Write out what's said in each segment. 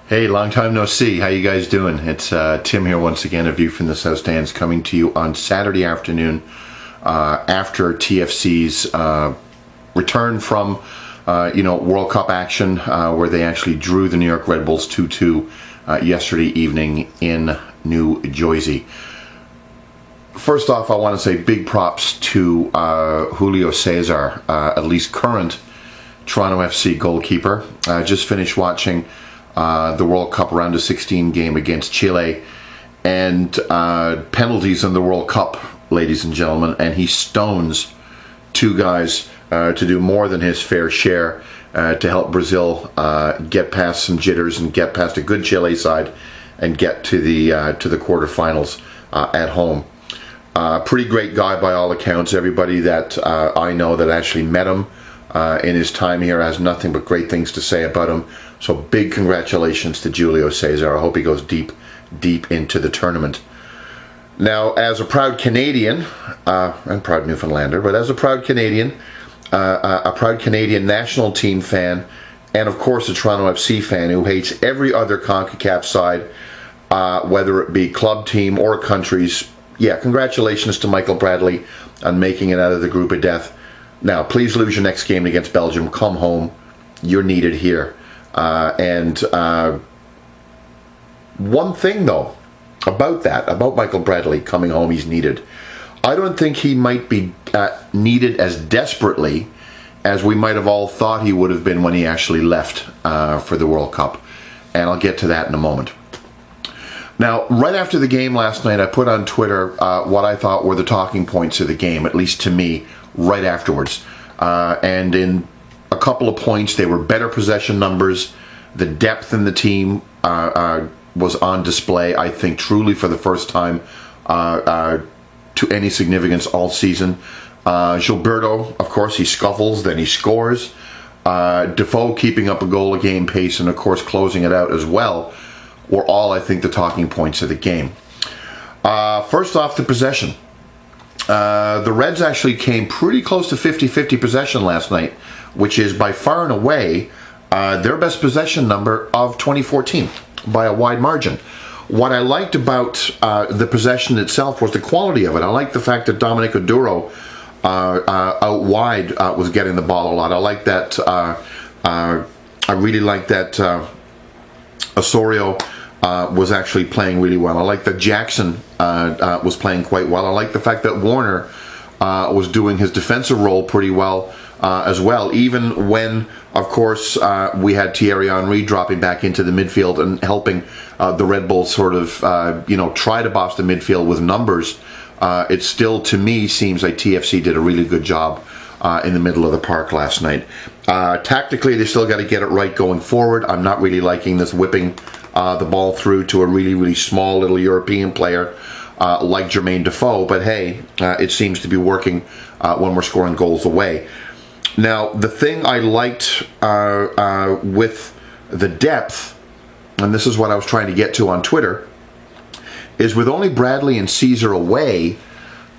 Hey, long time no see. How you guys doing? It's Tim here once again, A View from the South Stands, coming to you on Saturday afternoon after TFC's return from World Cup action, where they actually drew the New York Red Bulls 2-2 yesterday evening in New Jersey. First off, I want to say big props to Julio Cesar, at least current Toronto FC goalkeeper. I just finished watching the World Cup round of 16 game against Chile, and penalties in the World Cup, ladies and gentlemen, and he stones two guys to do more than his fair share to help Brazil get past some jitters and get past a good Chile side and get to the quarterfinals at home. Pretty great guy by all accounts. Everybody that I know that actually met him in his time here has nothing but great things to say about him. So big congratulations to Julio Cesar. I hope he goes deep into the tournament. Now, as a proud Canadian, and proud Newfoundlander, but as a proud Canadian, a proud Canadian national team fan, and of course a Toronto FC fan who hates every other CONCACAF side, whether it be club, team, or countries, yeah, congratulations to Michael Bradley on making it out of the group of death. Now, please lose your next game against Belgium. Come home. You're needed here. One thing, though, about Michael Bradley coming home, he's needed. I don't think he might be needed as desperately as we might have all thought he would have been when he actually left for the World Cup. And I'll get to that in a moment. Now, right after the game last night, I put on Twitter what I thought were the talking points of the game, at least to me, right afterwards. And in a couple of points, they were better possession numbers. The depth in the team was on display, I think, truly for the first time to any significance all season. Gilberto, of course, he scuffles, then he scores. Defoe keeping up a goal a game pace, and of course closing it out as well, were all, I think, the talking points of the game. First off, the possession. The Reds actually came pretty close to 50-50 possession last night, which is by far and away their best possession number of 2014 by a wide margin. What I liked about the possession itself was the quality of it. I liked the fact that Dominic Oduro out wide was getting the ball a lot. I like that. I really like that Osorio was actually playing really well. I like that Jackson was playing quite well. I like the fact that Warner was doing his defensive role pretty well as well, even when, of course, we had Thierry Henry dropping back into the midfield and helping the Red Bulls sort of, try to boss the midfield with numbers. It still, to me, seems like TFC did a really good job in the middle of the park last night. Tactically, they still got to get it right going forward. I'm not really liking this whipping the ball through to a really, really small little European player like Jermaine Defoe, but hey, it seems to be working when we're scoring goals away. Now, the thing I liked with the depth, and this is what I was trying to get to on Twitter, is with only Bradley and Cesar away,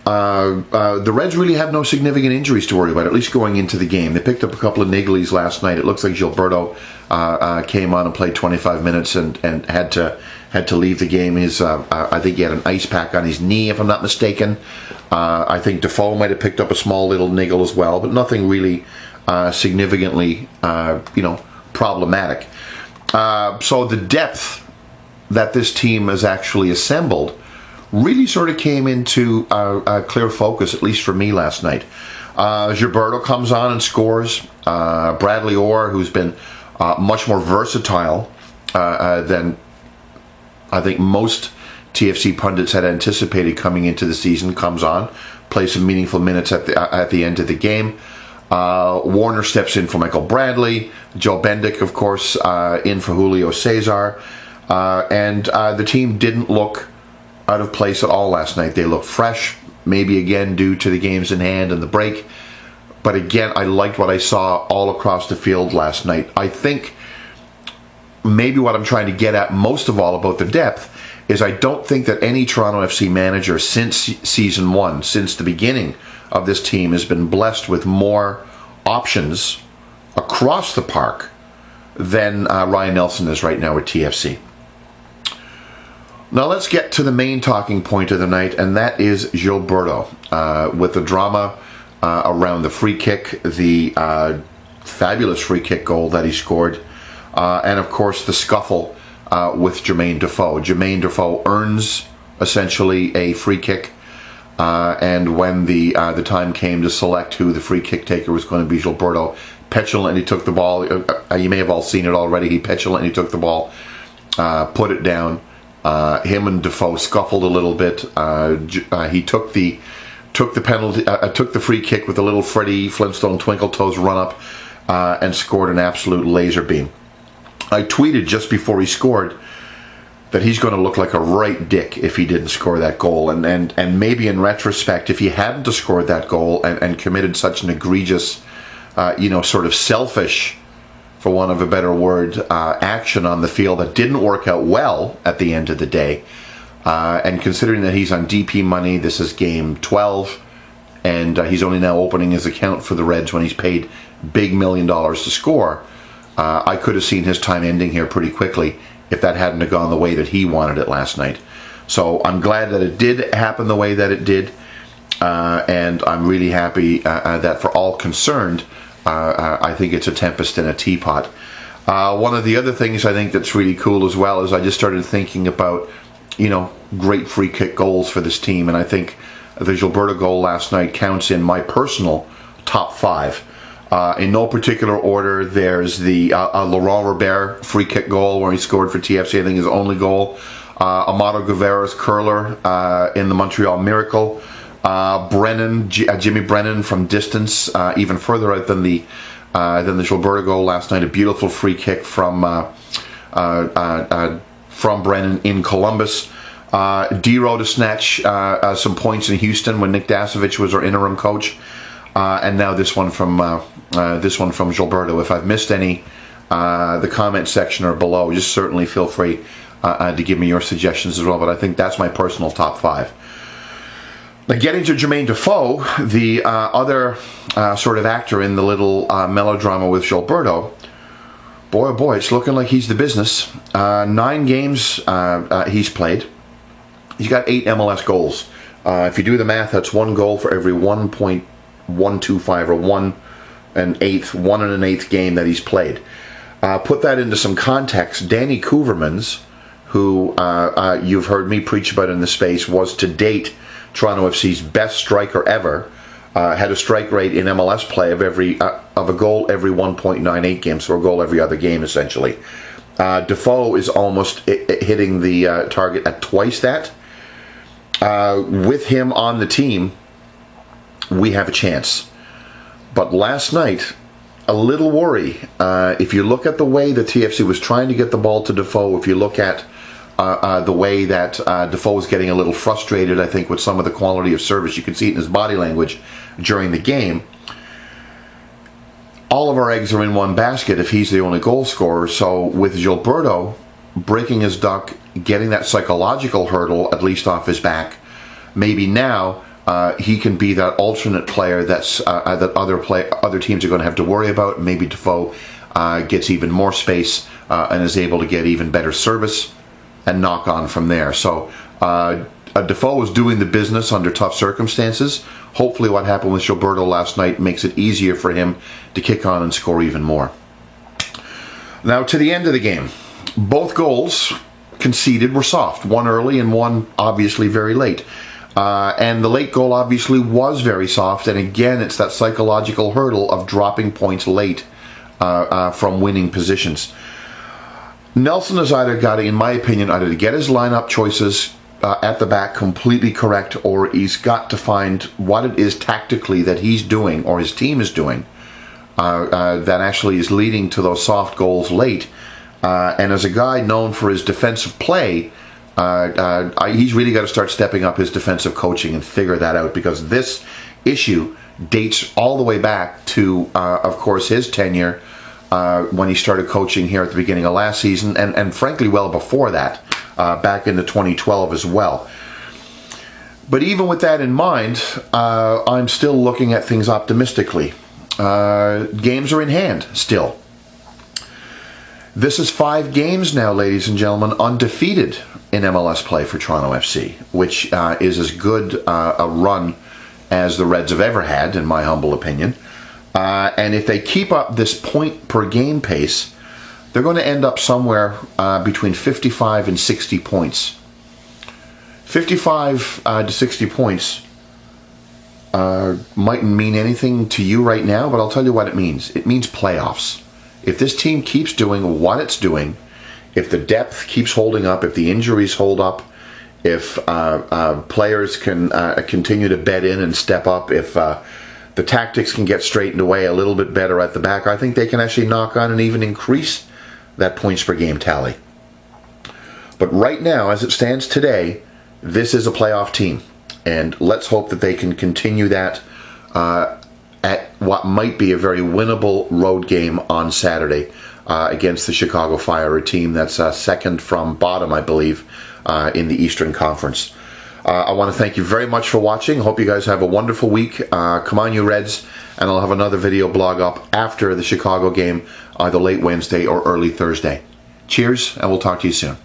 the Reds really have no significant injuries to worry about, at least going into the game. They picked up a couple of nigglies last night. It looks like Gilberto came on and played 25 minutes and had to leave the game. I think he had an ice pack on his knee, if I'm not mistaken. I think Defoe might have picked up a small little niggle as well, but nothing really significantly, problematic. So the depth that this team has actually assembled really sort of came into clear focus, at least for me last night. Gilberto comes on and scores. Bradley Orr, who's been much more versatile than I think most TFC pundits had anticipated coming into the season, comes on, plays some meaningful minutes at the end of the game. Warner steps in for Michael Bradley. Joe Bendik, of course, in for Julio Cesar. And the team didn't look out of place at all last night. They looked fresh, maybe again due to the games in hand and the break. But again, I liked what I saw all across the field last night. I think maybe what I'm trying to get at most of all about the depth is I don't think that any Toronto FC manager since season one, since the beginning of this team, has been blessed with more options across the park than Ryan Nelson is right now at TFC. Now let's get to the main talking point of the night, and that is Gilberto, with the drama around the free kick, the fabulous free kick goal that he scored, and of course the scuffle with Jermaine Defoe. Jermaine Defoe earns essentially a free kick, and when the time came to select who the free kick taker was going to be, Gilberto petulantly took the ball. You may have all seen it already. He petulantly took the ball, put it down. Him and Defoe scuffled a little bit. He took the penalty, took the free kick with a little Freddie Flintstone twinkle toes run up, and scored an absolute laser beam. I tweeted just before he scored that he's going to look like a right dick if he didn't score that goal, and maybe in retrospect, if he hadn't scored that goal and committed such an egregious, sort of selfish, for want of a better word, action on the field that didn't work out well at the end of the day. And considering that he's on DP money, this is game 12, and he's only now opening his account for the Reds when he's paid big $1 million to score. I could have seen his time ending here pretty quickly if that hadn't have gone the way that he wanted it last night. So I'm glad that it did happen the way that it did, and I'm really happy that for all concerned, I think it's a tempest in a teapot. One of the other things I think that's really cool as well is I just started thinking about, great free kick goals for this team, and I think the Gilberto goal last night counts in my personal top 5. In no particular order, there's the Laurent Robert free kick goal where he scored for TFC, I think his only goal. Amado Guevara's curler in the Montreal Miracle. Jimmy Brennan from distance, even further out than the Gilberto goal last night. A beautiful free kick from Brennan in Columbus. Dero to snatch some points in Houston when Nick Dasovic was our interim coach, and now this one from Gilberto. If I've missed any, the comment section or below, just certainly feel free to give me your suggestions as well. But I think that's my personal top 5. Now, getting to Jermaine Defoe, the other sort of actor in the little melodrama with Gilberto, boy, oh boy, it's looking like he's the business. 9 games he's played. He's got 8 MLS goals. If you do the math, that's 1 goal for every 1.125 or 1 and an eighth game that he's played. Put that into some context. Danny Couvermans, who you've heard me preach about in the space, was to date Toronto FC's best striker ever. Had a strike rate in MLS play of a goal every 1.98 games, so a goal every other game essentially. Defoe is almost hitting the target at twice that. With him on the team, we have a chance. But last night, a little worry. If you look at the way the TFC was trying to get the ball to Defoe, if you look at the way that Defoe was getting a little frustrated, I think, with some of the quality of service. You can see it in his body language during the game. All of our eggs are in one basket if he's the only goal scorer. So with Gilberto breaking his duck, getting that psychological hurdle at least off his back, maybe now he can be that alternate player that's that other teams are going to have to worry about. Maybe Defoe gets even more space and is able to get even better service and knock on from there. So Defoe was doing the business under tough circumstances. Hopefully what happened with Gilberto last night makes it easier for him to kick on and score even more. Now to the end of the game. Both goals conceded were soft. One early and one obviously very late. And the late goal obviously was very soft. And again, it's that psychological hurdle of dropping points late from winning positions. Nelson has either got to, in my opinion, either to get his lineup choices at the back completely correct, or he's got to find what it is tactically that he's doing or his team is doing that actually is leading to those soft goals late. And as a guy known for his defensive play, he's really got to start stepping up his defensive coaching and figure that out, because this issue dates all the way back to, of course, his tenure when he started coaching here at the beginning of last season, and frankly well before that, back into 2012 as well. But even with that in mind, I'm still looking at things optimistically. Games are in hand still. This is 5 games now, ladies and gentlemen, undefeated in MLS play for Toronto FC, which is as good a run as the Reds have ever had, in my humble opinion. And if they keep up this point per game pace, they're going to end up somewhere between 55 and 60 points. 55 to 60 points mightn't mean anything to you right now, but I'll tell you what it means. It means playoffs. If this team keeps doing what it's doing, if the depth keeps holding up, if the injuries hold up, if players can continue to bed in and step up, if the tactics can get straightened away a little bit better at the back, I think they can actually knock on and even increase that points per game tally. But right now, as it stands today, this is a playoff team. And let's hope that they can continue that at what might be a very winnable road game on Saturday against the Chicago Fire, a team that's second from bottom, I believe, in the Eastern Conference. I want to thank you very much for watching. Hope you guys have a wonderful week. Come on, you Reds. And I'll have another video blog up after the Chicago game, either late Wednesday or early Thursday. Cheers, and we'll talk to you soon.